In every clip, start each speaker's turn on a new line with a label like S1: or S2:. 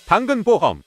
S1: 당근보험.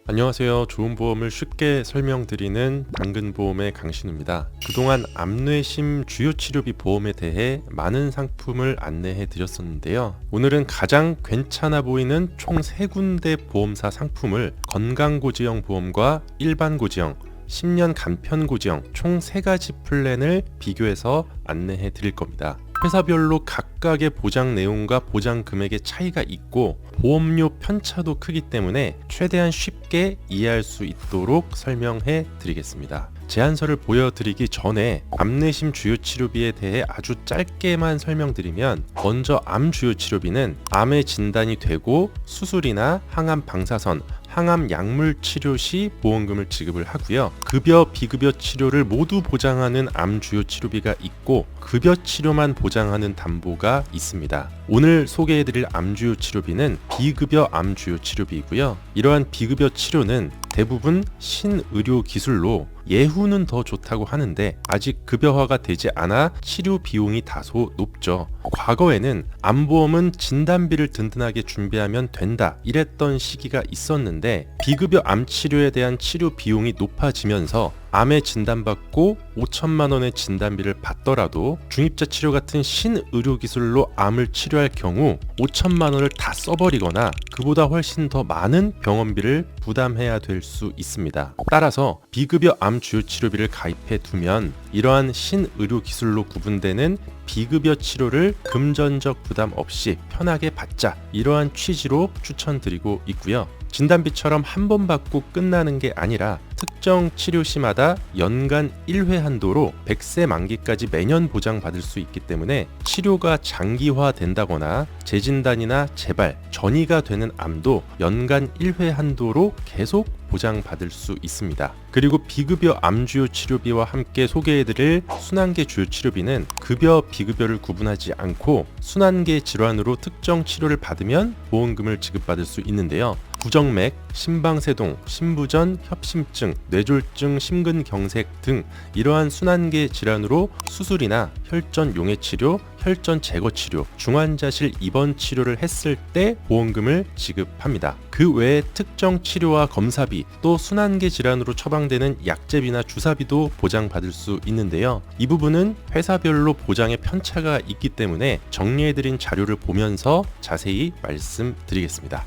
S2: 안녕하세요. 좋은 보험을 쉽게 설명드리는 당근보험의 강신우입니다. 그동안 암뇌심 주요치료비 보험에 대해 많은 상품을 안내해 드렸었는데요. 오늘은 가장 괜찮아 보이는 총 3군데 보험사 상품을 건강고지형 보험과 일반고지형, 10년 간편고지형 총 3가지 플랜을 비교해서 안내해 드릴 겁니다. 회사별로 각각의 보장 내용과 보장 금액의 차이가 있고 보험료 편차도 크기 때문에 최대한 쉽게 이해할 수 있도록 설명해 드리겠습니다. 제안서를 보여드리기 전에 암내심 주요치료비에 대해 아주 짧게만 설명드리면, 먼저 암 주요치료비는 암의 진단이 되고 수술이나 항암 방사선, 항암 약물 치료 시 보험금을 지급을 하고요. 급여, 비급여 치료를 모두 보장하는 암 주요 치료비가 있고 급여 치료만 보장하는 담보가 있습니다. 오늘 소개해드릴 암 주요 치료비는 비급여 암 주요 치료비이고요. 이러한 비급여 치료는 대부분 신의료 기술로 예후는 더 좋다고 하는데 아직 급여화가 되지 않아 치료 비용이 다소 높죠. 과거에는 암보험은 진단비를 든든하게 준비하면 된다 이랬던 시기가 있었는데, 비급여 암 치료에 대한 치료 비용이 높아지면서 암에 진단받고 5천만 원의 진단비를 받더라도 중입자 치료 같은 신의료 기술로 암을 치료할 경우 5천만 원을 다 써버리거나 그보다 훨씬 더 많은 병원비를 부담해야 될 수 있습니다. 따라서 비급여 암 주요 치료비를 가입해 두면 이러한 신의료 기술로 구분되는 비급여 치료를 금전적 부담 없이 편하게 받자, 이러한 취지로 추천드리고 있고요. 진단비처럼 한 번 받고 끝나는 게 아니라 특정 치료 시마다 연간 1회 한도로 100세 만기까지 매년 보장받을 수 있기 때문에 치료가 장기화된다거나 재진단이나 재발, 전이가 되는 암도 연간 1회 한도로 계속 보장받을 수 있습니다. 그리고 비급여 암 주요 치료비와 함께 소개해드릴 순환계 주요 치료비는 급여, 비급여를 구분하지 않고 순환계 질환으로 특정 치료를 받으면 보험금을 지급받을 수 있는데요. 부정맥, 심방세동, 심부전, 협심증, 뇌졸중, 심근경색 등 이러한 순환계 질환으로 수술이나 혈전 용해 치료, 혈전 제거 치료, 중환자실 입원 치료를 했을 때 보험금을 지급합니다. 그 외에 특정 치료와 검사비, 또 순환계 질환으로 처방되는 약제비나 주사비도 보장받을 수 있는데요. 이 부분은 회사별로 보장의 편차가 있기 때문에 정리해드린 자료를 보면서 자세히 말씀드리겠습니다.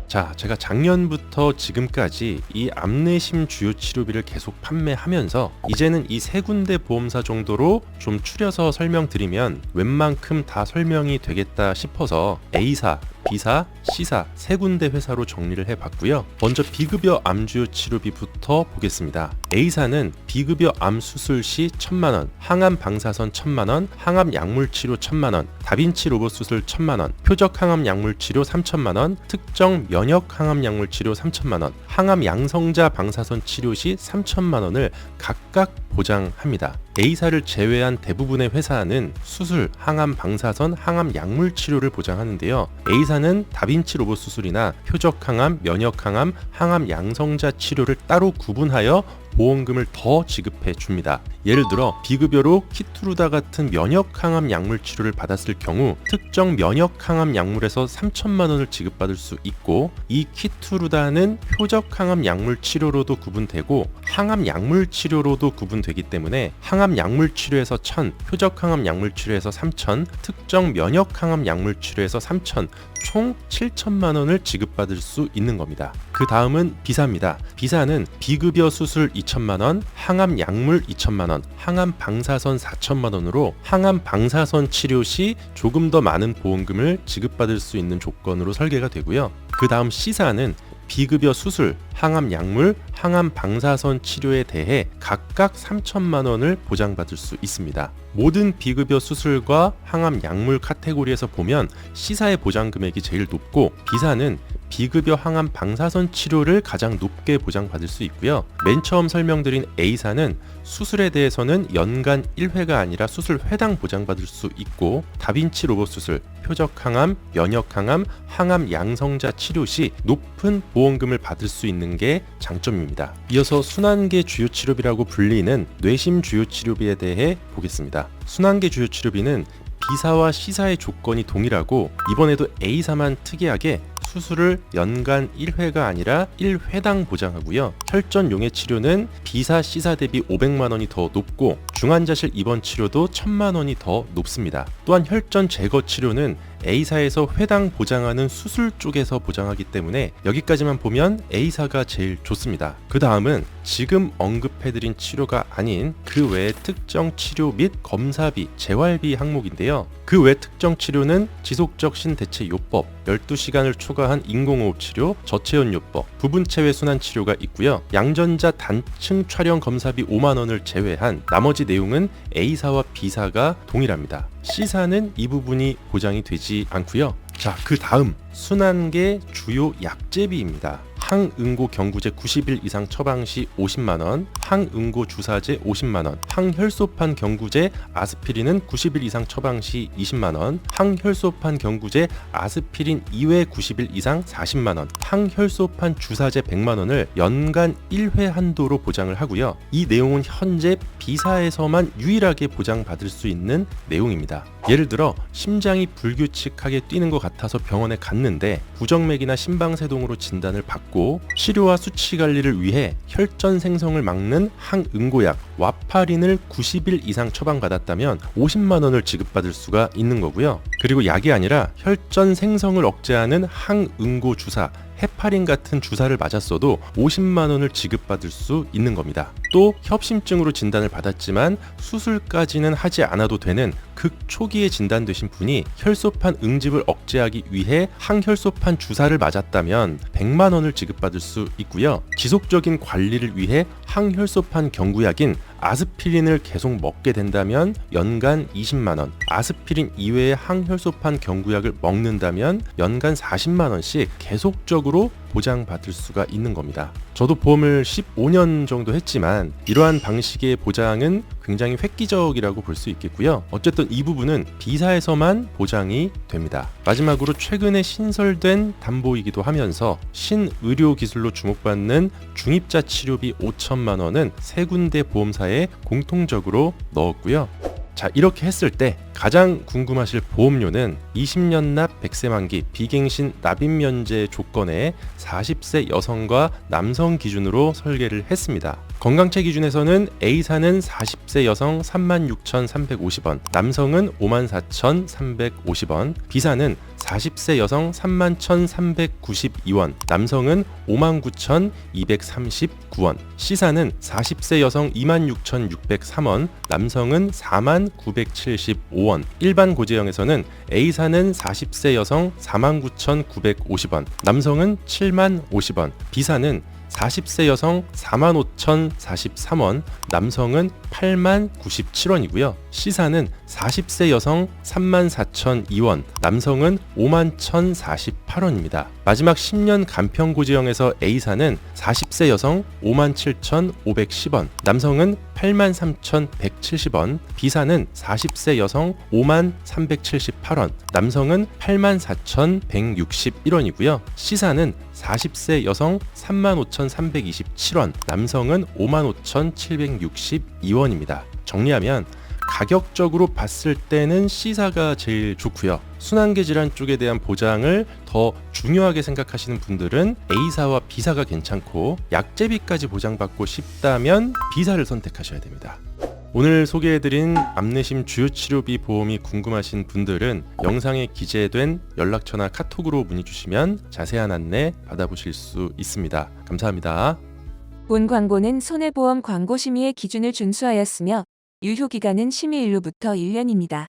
S2: 자, 제가 작년부터 지금까지 이 암내심 주요 치료비를 계속 판매하면서 이제는 이 3군데 보험사 정도로 좀 추려서 설명드리면 웬만큼 다 설명이 되겠다 싶어서 A사, B사, C사 3군데 회사로 정리를 해봤고요. 먼저 비급여 암 주요 치료비부터 보겠습니다. A사는 비급여 암 수술 시 1,000만 원, 항암 방사선 1,000만 원, 항암 약물 치료 1,000만 원, 다빈치 로봇 수술 1,000만 원, 표적 항암 약물 치료 3,000만 원, 특정 면역 항암 약물 치료 3,000만 원, 항암 양성자 방사선 치료 시 3,000만 원을 각각 보장합니다. A사를 제외한 대부분의 회사는 수술, 항암 방사선, 항암 약물 치료를 보장하는데요. A사는 다빈치 로봇 수술이나 표적 항암, 면역 항암, 항암 양성자 치료를 따로 구분하여 보험금을 더 지급해 줍니다. 예를 들어 비급여로 키투루다 같은 면역 항암 약물 치료를 받았을 경우 특정 면역 항암 약물에서 3천만 원을 지급받을 수 있고, 이 키투루다는 표적 항암 약물 치료로도 구분되고 항암 약물 치료로도 구분되기 때문에 항암 약물 치료에서 1,000, 표적 항암 약물 치료에서 3,000, 특정 면역 항암 약물 치료에서 3,000, 총 7천만 원을 지급받을 수 있는 겁니다. 그 다음은 B사입니다. B사는 비급여 수술 2천만 원, 항암 약물 2천만 원, 항암 방사선 4천만 원으로 항암 방사선 치료 시 조금 더 많은 보험금을 지급받을 수 있는 조건으로 설계가 되고요. 그 다음 C사는 비급여 수술, 항암 약물, 항암 방사선 치료에 대해 각각 3천만 원을 보장받을 수 있습니다. 모든 비급여 수술과 항암 약물 카테고리에서 보면 C사의 보장 금액이 제일 높고 B사는 비급여 항암 방사선 치료를 가장 높게 보장받을 수 있고요. 맨 처음 설명드린 A사는 수술에 대해서는 연간 1회가 아니라 수술 회당 보장받을 수 있고, 다빈치 로봇 수술, 표적 항암, 면역 항암, 항암 양성자 치료 시 높은 보험금을 받을 수 있는 게 장점입니다. 이어서 순환계 주요 치료비라고 불리는 뇌심 주요 치료비에 대해 보겠습니다. 순환계 주요 치료비는 B사와 C사의 조건이 동일하고 이번에도 A사만 특이하게 수술을 연간 1회가 아니라 1회당 보장하고요. 혈전용해 치료는 B사, C사 대비 500만 원이 더 높고 중환자실 입원 치료도 1000만 원이 더 높습니다. 또한 혈전 제거 치료는 A사에서 회당 보장하는 수술 쪽에서 보장하기 때문에 여기까지만 보면 A사가 제일 좋습니다. 그 다음은 지금 언급해드린 치료가 아닌 그 외의 특정 치료 및 검사비, 재활비 항목인데요. 그 외 특정 치료는 지속적 신대체요법, 12시간을 초과한 인공호흡 치료, 저체온요법, 부분체외 순환 치료가 있고요. 양전자 단층 촬영 검사비 5만 원을 제외한 나머지 내용은 A사와 B사가 동일합니다. C사는 이 부분이 보장이 되지 않고요. 자, 그 다음 순환계 주요 약제비입니다. 항응고 경구제 90일 이상 처방 시 50만 원, 항응고 주사제 50만 원, 항혈소판 경구제 아스피린은 90일 이상 처방 시 20만 원, 항혈소판 경구제 아스피린 이외 90일 이상 40만 원, 항혈소판 주사제 100만 원을 연간 1회 한도로 보장을 하고요. 이 내용은 현재 B사에서만 유일하게 보장받을 수 있는 내용입니다. 예를 들어 심장이 불규칙하게 뛰는 것 같아서 병원에 갔는데 부정맥이나 심방세동으로 진단을 받고 치료와 수치 관리를 위해 혈전 생성을 막는 항응고약 와파린을 90일 이상 처방받았다면 50만 원을 지급받을 수가 있는 거고요. 그리고 약이 아니라 혈전 생성을 억제하는 항응고 주사 헤파린 같은 주사를 맞았어도 50만 원을 지급받을 수 있는 겁니다. 또 협심증으로 진단을 받았지만 수술까지는 하지 않아도 되는 극초기에 진단되신 분이 혈소판 응집을 억제하기 위해 항혈소판 주사를 맞았다면 100만 원을 지급받을 수 있고요. 지속적인 관리를 위해 항혈소판 경구약인 아스피린을 계속 먹게 된다면 연간 20만 원, 아스피린 이외의 항혈소판 경구약을 먹는다면 연간 40만 원씩 계속적으로 보장받을 수가 있는 겁니다. 저도 보험을 15년 정도 했지만 이러한 방식의 보장은 굉장히 획기적이라고 볼 수 있겠고요. 어쨌든 이 부분은 B사에서만 보장이 됩니다. 마지막으로 최근에 신설된 담보이기도 하면서 신의료 기술로 주목받는 중입자 치료비 5천만 원은 세 군데 보험사에 공통적으로 넣었고요. 자, 이렇게 했을 때 가장 궁금하실 보험료는 20년 납 100세 만기 비갱신 납입 면제 조건에 40세 여성과 남성 기준으로 설계를 했습니다. 건강채 기준에서는 A사는 40세 여성 36,350원, 남성은 54,350원, B사는 40세 여성 31,392원, 남성은 59,239원, C사는 40세 여성 26,603원, 남성은 40,975원, 일반 고지형에서는 A사는 40세 여성 49,950원, 남성은 70,050원, B사는 40세 여성 45,043원, 남성은 80,097원이고요. C사는 40세 여성 34,002원, 남성은 51,048원입니다. 마지막 10년 간편고지형에서 A사는 40세 여성 57,510원, 남성은 83,170원, B사는 40세 여성 53,378원, 남성은 84,161원이고요. C사는 40세 여성 35,327원, 남성은 55,762원입니다. 정리하면 가격적으로 봤을 때는 C사가 제일 좋고요. 순환계 질환 쪽에 대한 보장을 더 중요하게 생각하시는 분들은 A사와 B사가 괜찮고 약제비까지 보장받고 싶다면 B사를 선택하셔야 됩니다. 오늘 소개해드린 암내심 주요치료비 보험이 궁금하신 분들은 영상에 기재된 연락처나 카톡으로 문의 주시면 자세한 안내 받아보실 수 있습니다. 감사합니다.
S1: 본 광고는 손해보험 광고 심의의 기준을 준수하였으며 유효기간은 심의 일로부터 1년입니다.